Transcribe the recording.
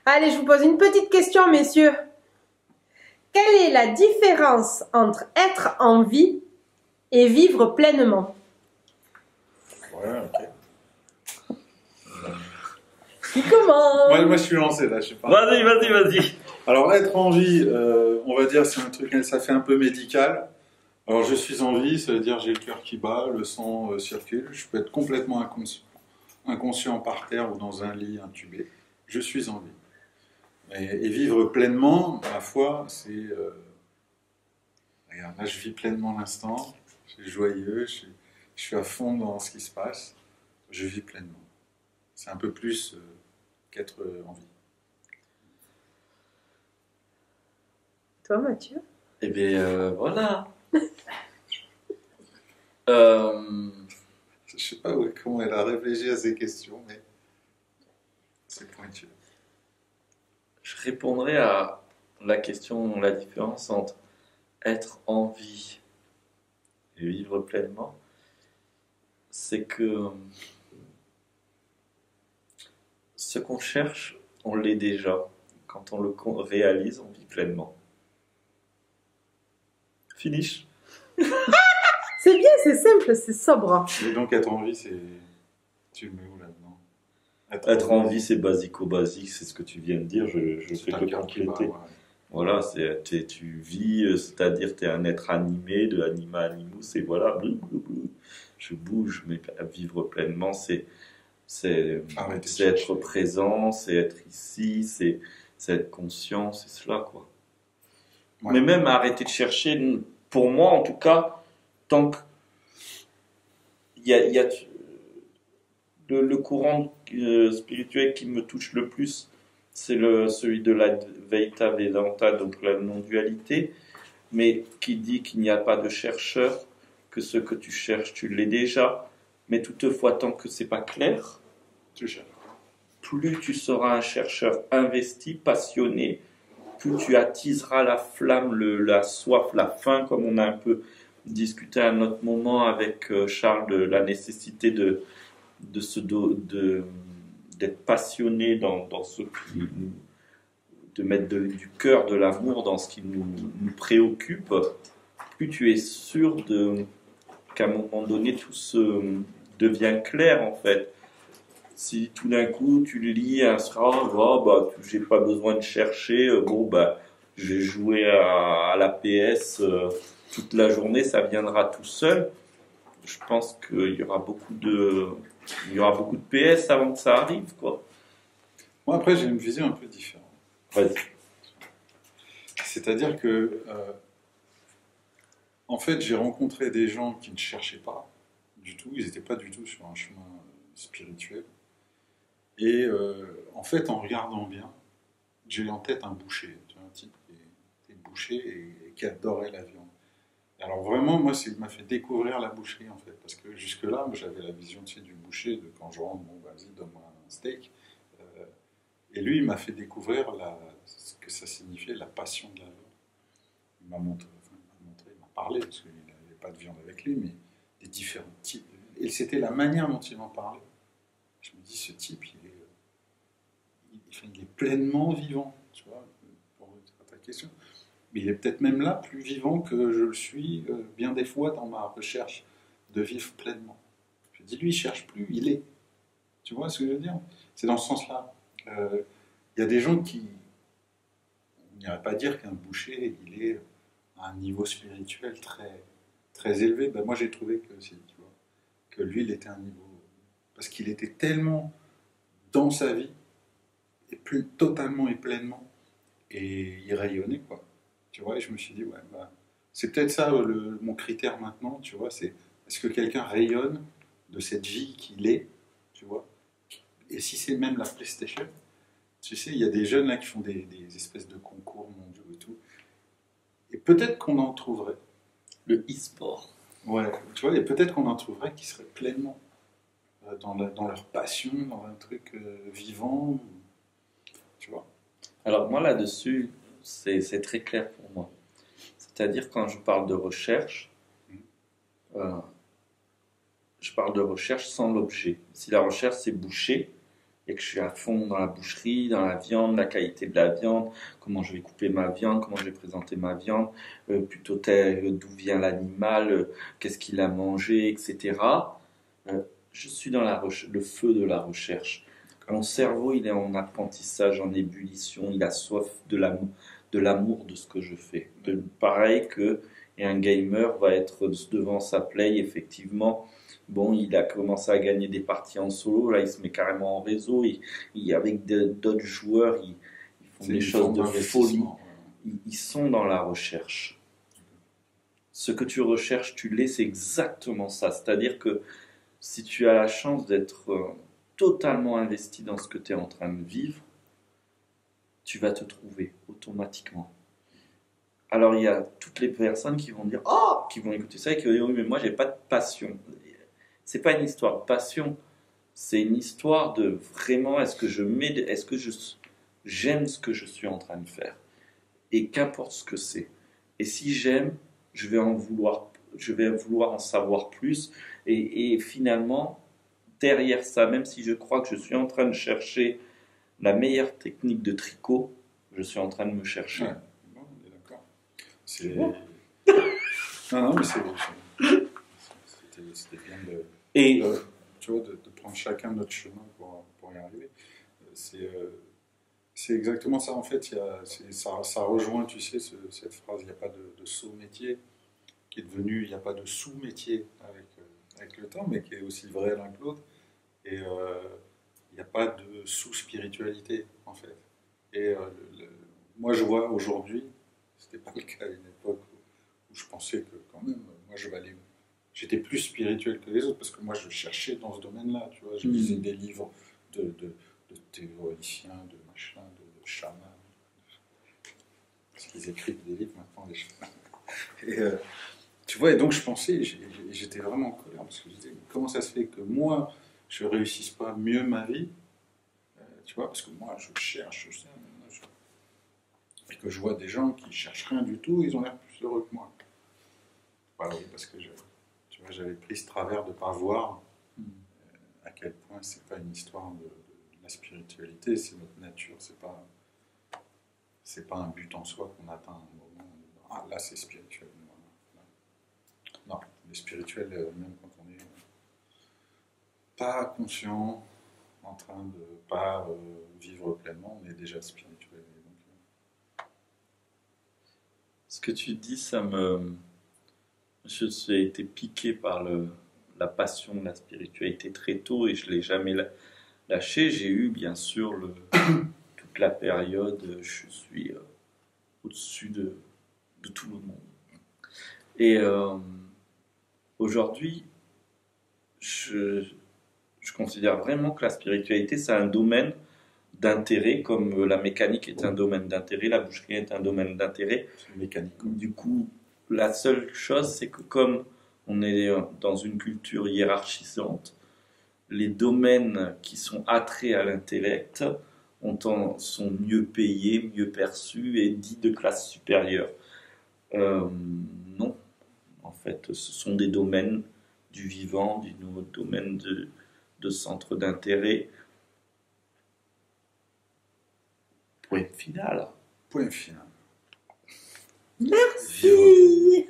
Allez, je vous pose une petite question, messieurs. Quelle est la différence entre être en vie et vivre pleinement? Ouais, ok. Qui commence? Moi, je suis lancé là, je sais pas. Vas-y. Alors, être en vie, on va dire, c'est un truc, ça fait un peu médical. Alors, je suis en vie, ça veut dire j'ai le cœur qui bat, le sang circule, je peux être complètement inconscient par terre ou dans un lit intubé. Je suis en vie. Et vivre pleinement, ma foi, c'est... regarde, là, je vis pleinement l'instant, je suis joyeux, je suis à fond dans ce qui se passe, je vis pleinement. C'est un peu plus qu'être en vie. Toi, Mathieu? Eh bien, voilà. Je sais pas comment elle a réfléchi à ces questions, mais c'est pointu. Je répondrai à la question, la différence entre être en vie et vivre pleinement. C'est que ce qu'on cherche, on l'est déjà. Quand on le réalise, on vit pleinement. Finish. C'est bien, c'est simple, c'est sobre. Et donc être en vie, c'est... Tu le mets où là-dedans? Être en vie, c'est basico-basique, c'est ce que tu viens de dire, je fais que compléter. Ouais. Voilà, tu vis, c'est-à-dire tu es un être animé, de anima animus, et voilà, je bouge, mais vivre pleinement, c'est être présent, c'est être ici, c'est être conscient, c'est cela, quoi. Ouais. Mais même arrêter de chercher, pour moi en tout cas, tant que il y a le courant spirituel qui me touche le plus, c'est celui de l'Advaita Vedanta, donc la non-dualité, mais qui dit qu'il n'y a pas de chercheur, que ce que tu cherches, tu l'es déjà, mais toutefois, tant que c'est pas clair, Tu cherches. plus tu seras un chercheur investi, passionné, plus tu attiseras la flamme, la soif, la faim, comme on a un peu discuté à un autre moment avec Charles de la nécessité d'être passionné dans ce qui de mettre du cœur, de l'amour dans ce qui nous préoccupe, plus tu es sûr qu'à un moment donné tout se devient clair en fait. Si tout d'un coup tu lis un soir, j'ai pas besoin de chercher, je vais jouer à la PS toute la journée, ça viendra tout seul. Je pense qu'il y aura beaucoup de PS avant que ça arrive, quoi. Moi, après, j'ai une vision un peu différente. Vas-y. C'est-à-dire que, en fait, j'ai rencontré des gens qui ne cherchaient pas du tout, ils n'étaient pas du tout sur un chemin spirituel. Et en fait, en regardant bien, j'ai en tête un boucher, tu vois, un type qui est boucher et qui adorait la viande. Alors vraiment, moi, il m'a fait découvrir la boucherie, en fait, parce que jusque-là, moi, j'avais la vision, tu sais, du boucher, de quand je rentre, bon, vas-y, donne-moi un steak. Et lui, il m'a fait découvrir ce que ça signifiait, la passion de la viande. Il m'a montré, il m'a parlé, parce qu'il n'avait pas de viande avec lui, mais des différents types. Et c'était la manière dont il m'en parlait. Je me dis, ce type, il est pleinement vivant, tu vois, pour ta question. Mais il est peut-être même là plus vivant que je le suis bien des fois dans ma recherche de vivre pleinement. Je dis, lui, il cherche plus, il est. Tu vois ce que je veux dire? C'est dans ce sens-là. Il y a des gens qui... On n'irait pas dire qu'un boucher, il est à un niveau spirituel très, très élevé. Ben, moi, j'ai trouvé que si, tu vois, que lui, il était à un niveau... Parce qu'il était tellement dans sa vie, et plus totalement et pleinement, et il rayonnait, quoi. Tu vois, et je me suis dit, ouais, bah, c'est peut-être ça mon critère maintenant, tu vois, c'est est-ce que quelqu'un rayonne de cette vie qu'il est, tu vois, et si c'est même la PlayStation, tu sais, il y a des jeunes là qui font des espèces de concours mondiaux et tout, et peut-être qu'on en trouverait. Le e-sport. Ouais, tu vois, et peut-être qu'on en trouverait qui seraient pleinement dans leur passion, dans un truc vivant, tu vois. Alors moi là-dessus, c'est très clair pour moi. C'est-à-dire quand je parle de recherche, je parle de recherche sans l'objet. Si la recherche c'est boucher, et que je suis à fond dans la boucherie, dans la viande, la qualité de la viande, comment je vais couper ma viande, comment je vais présenter ma viande, plutôt d'où vient l'animal, qu'est-ce qu'il a mangé, etc. Je suis dans le feu de la recherche. Mon cerveau, il est en apprentissage, en ébullition, il a soif de l'amour de ce que je fais. Pareil que et un gamer va être devant sa play, effectivement. Bon, il a commencé à gagner des parties en solo, là il se met carrément en réseau, avec d'autres joueurs, ils font des choses de folie. Ils sont dans la recherche. Ce que tu recherches, tu l'es, c'est exactement ça. C'est-à-dire que si tu as la chance d'être totalement investi dans ce que tu es en train de vivre, tu vas te trouver automatiquement. Alors il y a toutes les personnes qui vont dire « Oh !» qui vont écouter ça et qui vont dire « Oui, mais moi j'ai pas de passion. » C'est pas une histoire de passion, c'est une histoire de vraiment est-ce que j'aime ce que je suis en train de faire et qu'importe ce que c'est. Et si j'aime, je vais vouloir en savoir plus et finalement derrière ça, même si je crois que je suis en train de chercher la meilleure technique de tricot, je suis en train de me chercher. Ouais. Bon, on est d'accord. Non, mais c'était bien tu vois, de prendre chacun notre chemin pour y arriver. C'est exactement ça. En fait, ça rejoint, tu sais, cette phrase, il n'y a pas de saut-métier, qui est devenu, il n'y a pas de sous-métier avec le temps, mais qui est aussi vrai l'un que l'autre. Et il n'y a pas de sous-spiritualité, en fait. Et moi, je vois aujourd'hui, c'était pas le cas à une époque où je pensais que quand même, moi, j'étais plus spirituel que les autres, parce que moi, je cherchais dans ce domaine-là, tu vois. Je lisais des livres de théoriciens, de machin, de chamans. Parce qu'ils écrivent des livres maintenant, les chamans. Et tu vois, et donc je pensais, j'étais vraiment en colère, parce que je disais, comment ça se fait que moi, je réussisse pas mieux ma vie, tu vois, parce que moi, je cherche, et que je vois des gens qui cherchent rien du tout, ils ont l'air plus heureux que moi. Voilà, oui, parce que tu vois, j'avais pris ce travers de ne pas voir à quel point c'est pas une histoire de la spiritualité, c'est notre nature, c'est pas un but en soi qu'on atteint à un moment. Ah, là, c'est spirituel. Non, le spirituel, même quand on est pas conscient, en train de pas vivre pleinement, on est déjà spirituel. Donc, ce que tu dis, je suis été piqué par la passion de la spiritualité très tôt et je l'ai jamais lâché. J'ai eu bien sûr toute la période, je suis au-dessus de tout le monde. Et aujourd'hui, je considère vraiment que la spiritualité, c'est un domaine d'intérêt, comme la mécanique est un domaine d'intérêt, la boucherie est un domaine d'intérêt. C'est mécanique. Du coup, la seule chose, c'est que comme on est dans une culture hiérarchisante, les domaines qui sont attraits à l'intellect sont mieux payés, mieux perçus et dits de classe supérieure. Non, en fait, ce sont des domaines du vivant, du nouveau domaine de centre d'intérêt. Point final. Point final. Merci.